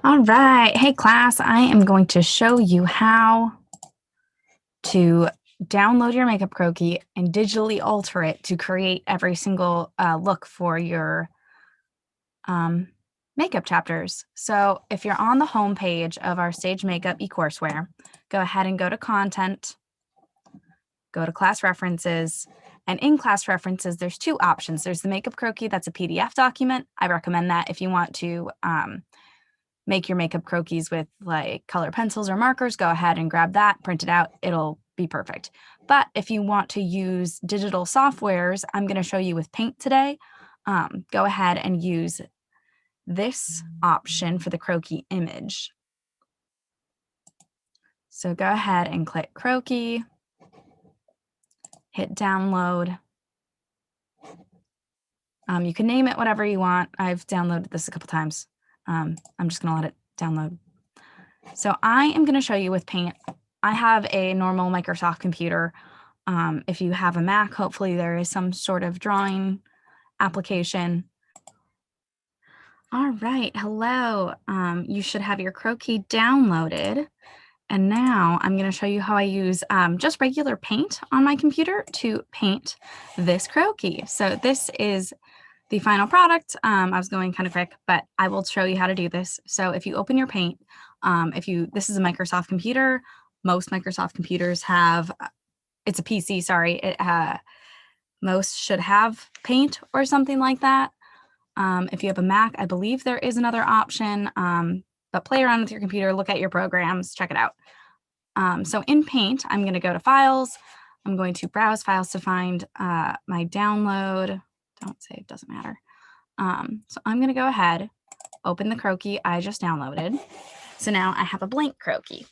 All right. Hey, class, I am going to show you how to download your makeup croquis and digitally alter it to create every single look for your makeup chapters. So if you're on the home page of our Stage Makeup eCourseware, go ahead and go to Content, go to Class References, and in Class References, there's two options. There's the makeup croquis, that's a PDF document. I recommend that if you want to make your makeup croquis with like color pencils or markers, go ahead and grab that, print it out, it'll be perfect. But if you want to use digital softwares, I'm going to show you with Paint today. Go ahead and use this option for the croquis image. So go ahead and click croquis, hit download. You can name it whatever you want. I've downloaded this a couple times. I'm just going to let it download. So I am going to show you with Paint. I have a normal Microsoft computer. If you have a Mac, hopefully there is some sort of drawing application. All right, hello. You should have your croquis downloaded. And now I'm going to show you how I use just regular paint on my computer to paint this croquis. So this is the final product. I was going kind of quick, but I will show you how to do this. So if you open your paint, this is a Microsoft computer. Most Microsoft computers have, it's a PC, sorry. Most should have Paint or something like that. If you have a Mac, I believe there is another option, but play around with your computer, look at your programs, check it out. So in Paint, I'm going to go to Files. I'm going to browse files to find my download. Don't save, doesn't matter. So I'm going to go ahead, open the croquis I just downloaded. So now I have a blank croquis.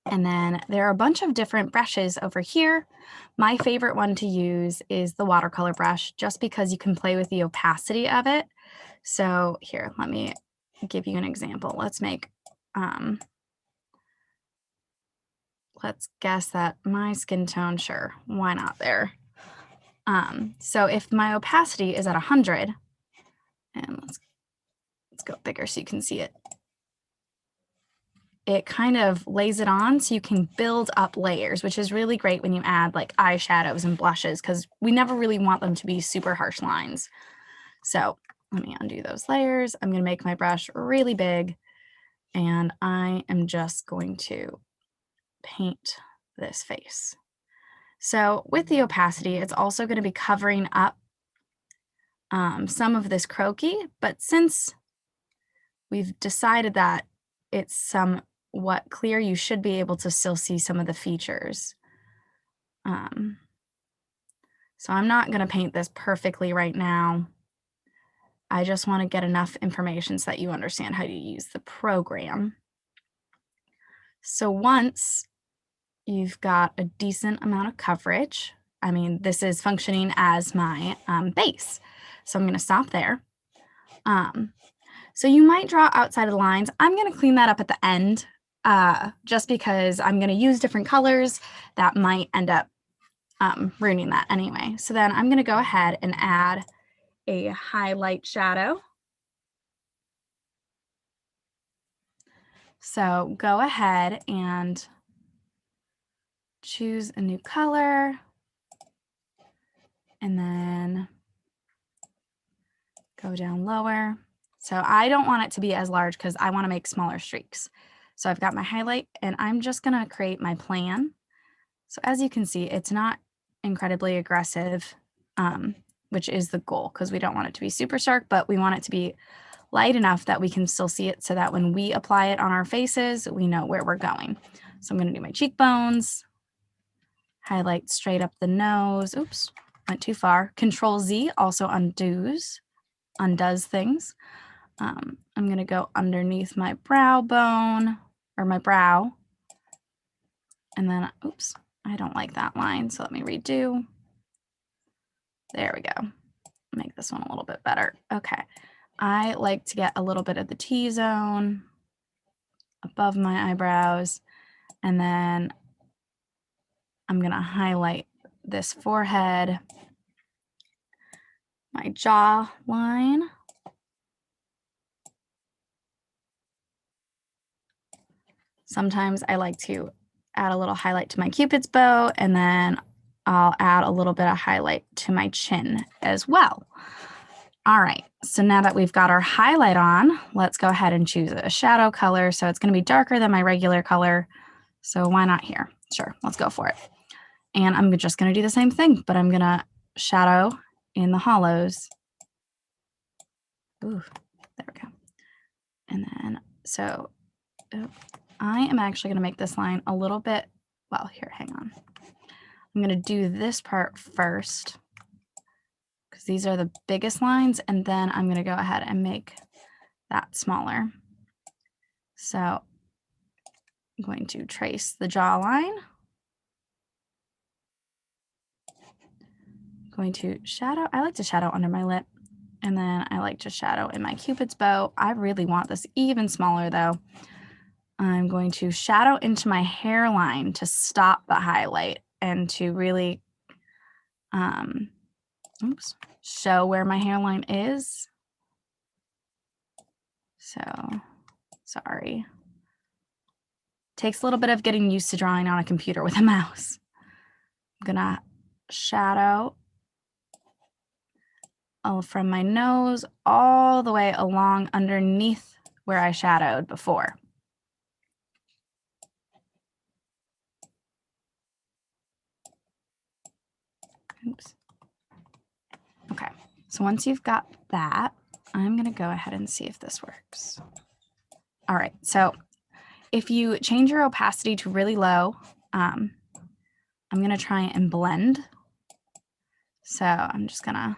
And then there are a bunch of different brushes over here. My favorite one to use is the watercolor brush, just because you can play with the opacity of it. So here, let me give you an example. Let's make, let's guess that my skin tone, sure, why not there? So if my opacity is at 100, and let's go bigger so you can see it. It kind of lays it on so you can build up layers, which is really great when you add like eyeshadows and blushes, because we never really want them to be super harsh lines. So let me undo those layers. I'm going to make my brush really big, and I am just going to paint this face. So with the opacity, it's also going to be covering up some of this croquis, but since we've decided that it's somewhat clear, you should be able to still see some of the features. So I'm not going to paint this perfectly right now. I just want to get enough information so that you understand how to use the program. So once you've got a decent amount of coverage, I mean, this is functioning as my base. So I'm going to stop there. So you might draw outside of the lines. I'm going to clean that up at the end, just because I'm going to use different colors that might end up ruining that anyway. So then I'm going to go ahead and add a highlight shadow. So go ahead and choose a new color, and then go down lower. So I don't want it to be as large because I want to make smaller streaks. So I've got my highlight, and I'm just going to create my plan. So as you can see, it's not incredibly aggressive, which is the goal, because we don't want it to be super stark, but we want it to be light enough that we can still see it, so that when we apply it on our faces, we know where we're going. So I'm going to do my cheekbones, highlight straight up the nose. Oops, went too far. Control Z also undoes things. I'm going to go underneath my brow bone, or my brow, and then, oops, I don't like that line, so let me redo. There we go. Make this one a little bit better. Okay. I like to get a little bit of the T-zone above my eyebrows, and then I'm going to highlight this forehead, my jaw line, Sometimes I like to add a little highlight to my Cupid's bow, and then I'll add a little bit of highlight to my chin as well. All right, so now that we've got our highlight on, let's go ahead and choose a shadow color. So it's going to be darker than my regular color. So why not here? Sure, let's go for it. And I'm just going to do the same thing, but I'm going to shadow in the hollows. Ooh, there we go. And then, so I am actually going to make this line a little bit, well, here, hang on. I'm going to do this part first because these are the biggest lines, and then I'm going to go ahead and make that smaller. So I'm going to trace the jawline. I'm going to shadow. I like to shadow under my lip, and then I like to shadow in my Cupid's bow. I really want this even smaller though. I'm going to shadow into my hairline to stop the highlight and to really show where my hairline is. So, sorry. Takes a little bit of getting used to drawing on a computer with a mouse. I'm gonna shadow from my nose all the way along underneath where I shadowed before. Oops. Okay, so once you've got that, I'm gonna go ahead and see if this works. All right, so if you change your opacity to really low, I'm gonna try and blend. So I'm just gonna,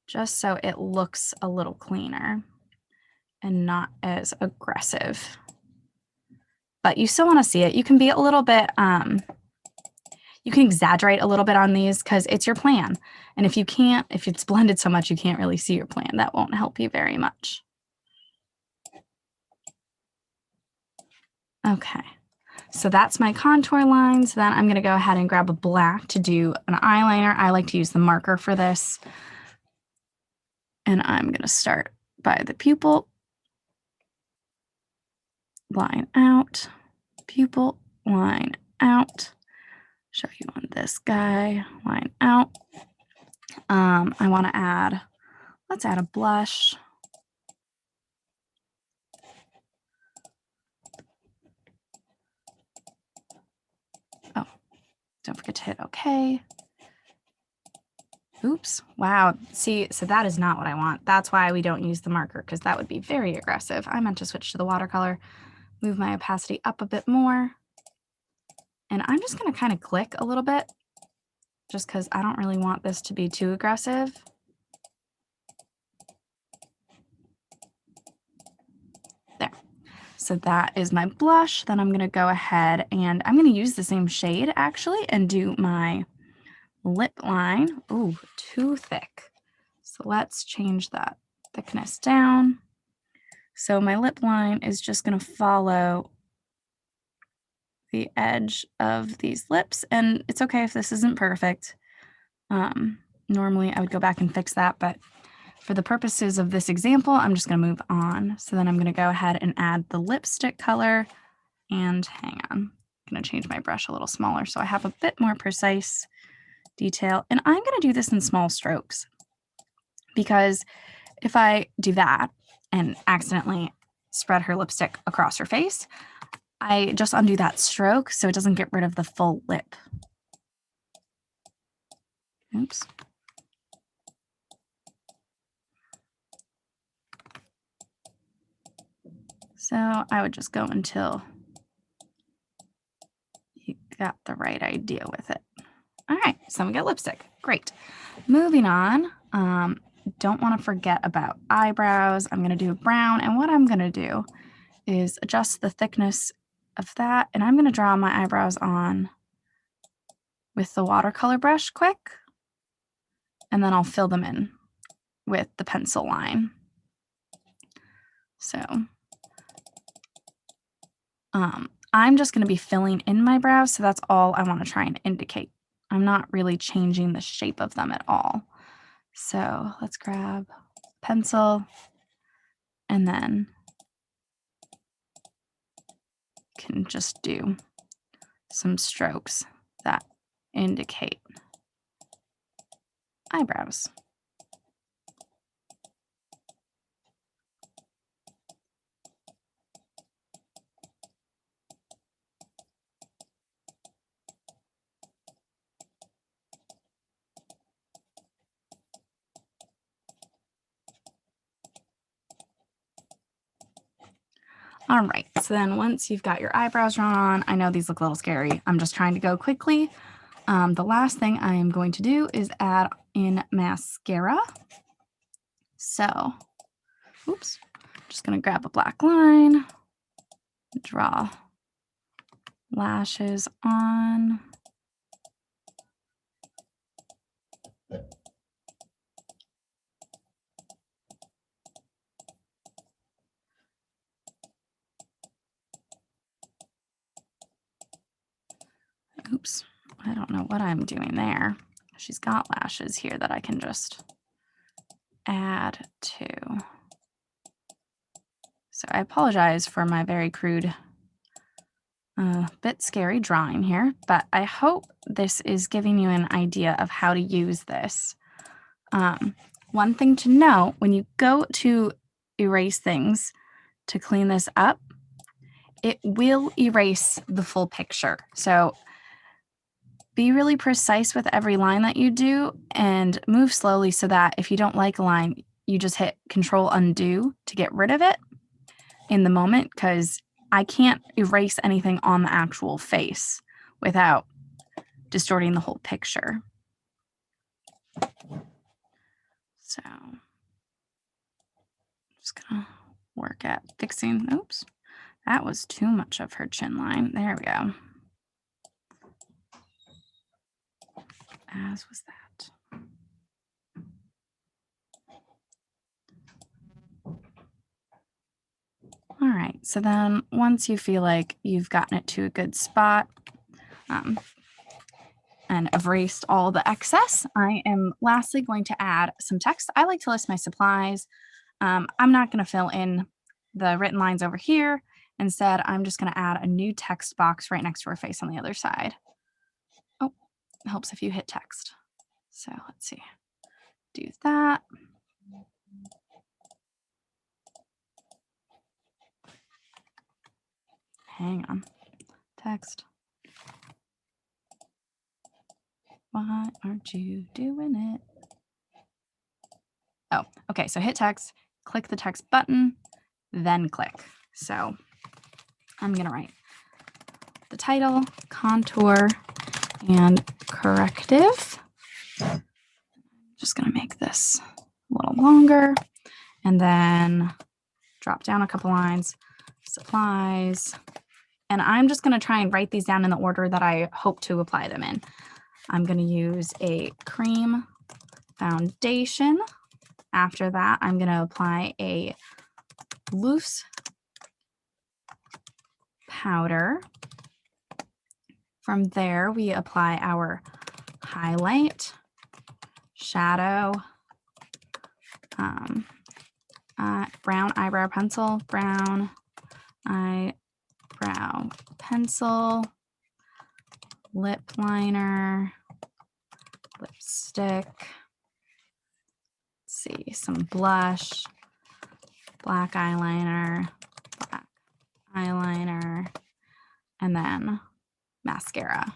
just so it looks a little cleaner and not as aggressive. But you still wanna see it. You can be a little bit, you can exaggerate a little bit on these because it's your plan. And if you can't, if it's blended so much you can't really see your plan, that won't help you very much. Okay, so that's my contour lines. Then I'm gonna go ahead and grab a black to do an eyeliner. I like to use the marker for this. And I'm gonna start by the pupil, line out, pupil, line out. Show you on this guy, line out. I wanna add, let's add a blush. Oh, don't forget to hit OK. Oops, wow, see, so that is not what I want. That's why we don't use the marker, because that would be very aggressive. I meant to switch to the watercolor, move my opacity up a bit more. And I'm just gonna kind of click a little bit, just because I don't really want this to be too aggressive. There. So that is my blush. Then I'm gonna go ahead and I'm gonna use the same shade actually and do my lip line. Ooh, too thick. So let's change that thickness down. So my lip line is just gonna follow the edge of these lips, and it's okay if this isn't perfect. Normally I would go back and fix that, but for the purposes of this example, I'm just gonna move on. So then I'm gonna go ahead and add the lipstick color, and hang on, I'm gonna change my brush a little smaller so I have a bit more precise detail. And I'm gonna do this in small strokes, because if I do that and accidentally spread her lipstick across her face, I just undo that stroke so it doesn't get rid of the full lip. Oops. So I would just go until you got the right idea with it. All right, so we got lipstick. Great. Moving on. Don't want to forget about eyebrows. I'm going to do brown, and what I'm going to do is adjust the thickness of that, and I'm going to draw my eyebrows on with the watercolor brush quick, and then I'll fill them in with the pencil line. So I'm just going to be filling in my brows, so that's all I want to try and indicate. I'm not really changing the shape of them at all. So let's grab pencil and then can just do some strokes that indicate eyebrows. All right, so then once you've got your eyebrows drawn on, I know these look a little scary. I'm just trying to go quickly. The last thing I am going to do is add in mascara. So, oops, just gonna grab a black line, draw lashes on. Oops, I don't know what I'm doing there. She's got lashes here that I can just add to. So I apologize for my very crude, bit scary drawing here, but I hope this is giving you an idea of how to use this. One thing to note, when you go to erase things to clean this up, it will erase the full picture. So be really precise with every line that you do and move slowly so that if you don't like a line, you just hit Control Undo to get rid of it in the moment, because I can't erase anything on the actual face without distorting the whole picture. So I'm just gonna work at fixing, oops, that was too much of her chin line. There we go. As was that. All right, so then once you feel like you've gotten it to a good spot and erased all the excess, I am lastly going to add some text. I like to list my supplies. I'm not going to fill in the written lines over here. Instead, I'm just going to add a new text box right next to her face on the other side. Oh, it helps if you hit text. So let's see, do that. Hang on, text. Why aren't you doing it? Oh, okay, so hit text, click the text button, then click. So I'm gonna write the title, contour, and corrective. Just gonna make this a little longer and then drop down a couple lines, supplies, and I'm just gonna try and write these down in the order that I hope to apply them in. I'm gonna use a cream foundation. After that, I'm gonna apply a loose powder. From there, we apply our highlight, shadow, brown eyebrow pencil, brown eyebrow pencil, lip liner, lipstick, let's see, some blush, black eyeliner, and then mascara.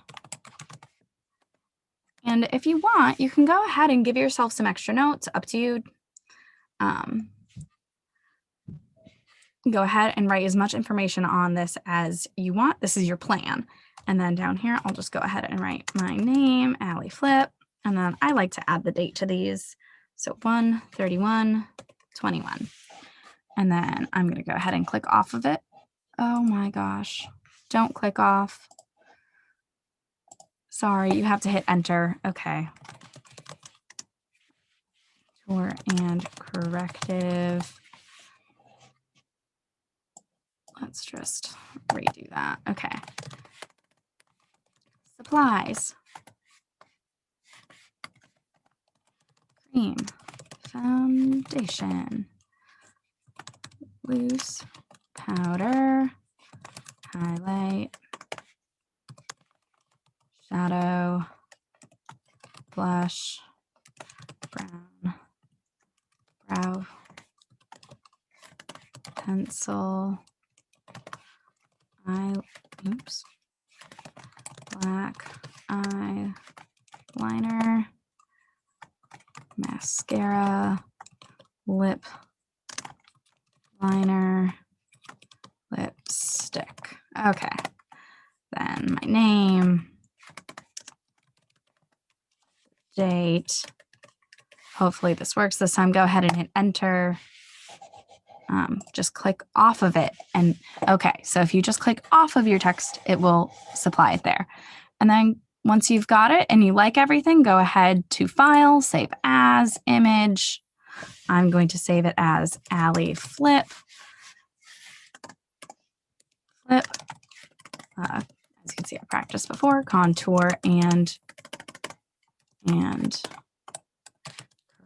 And if you want, you can go ahead and give yourself some extra notes, up to you. Go ahead and write as much information on this as you want. This is your plan. And then down here, I'll just go ahead and write my name, Allie Flip. And then I like to add the date to these. So 1/31/21. And then I'm going to go ahead and click off of it. Oh my gosh. Don't click off. Sorry, you have to hit enter. Okay. Contour and corrective. Let's just redo that. Okay. Supplies. Cream. Foundation. Loose powder. highlight, shadow, blush, brown, brow, pencil, black eyeliner, mascara, lip liner, lipstick. Okay, then my name, date. Hopefully this works this time. Go ahead and hit enter. Just click off of it. And okay, so if you just click off of your text, it will supply it there. And then once you've got it and you like everything, go ahead to File, Save As, Image. I'm going to save it as Allie Flip. As you can see, I practiced before, contour and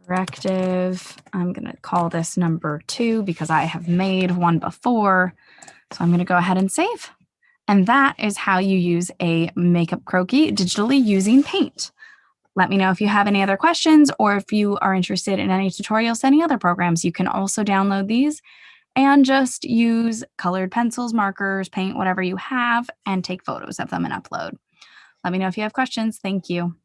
corrective. I'm going to call this number 2 because I have made one before. So I'm going to go ahead and save. And that is how you use a makeup croquis digitally using Paint. Let me know if you have any other questions or if you are interested in any tutorials, any other programs. You can also download these and just use colored pencils, markers, paint, whatever you have, and take photos of them and upload. Let me know if you have questions. Thank you.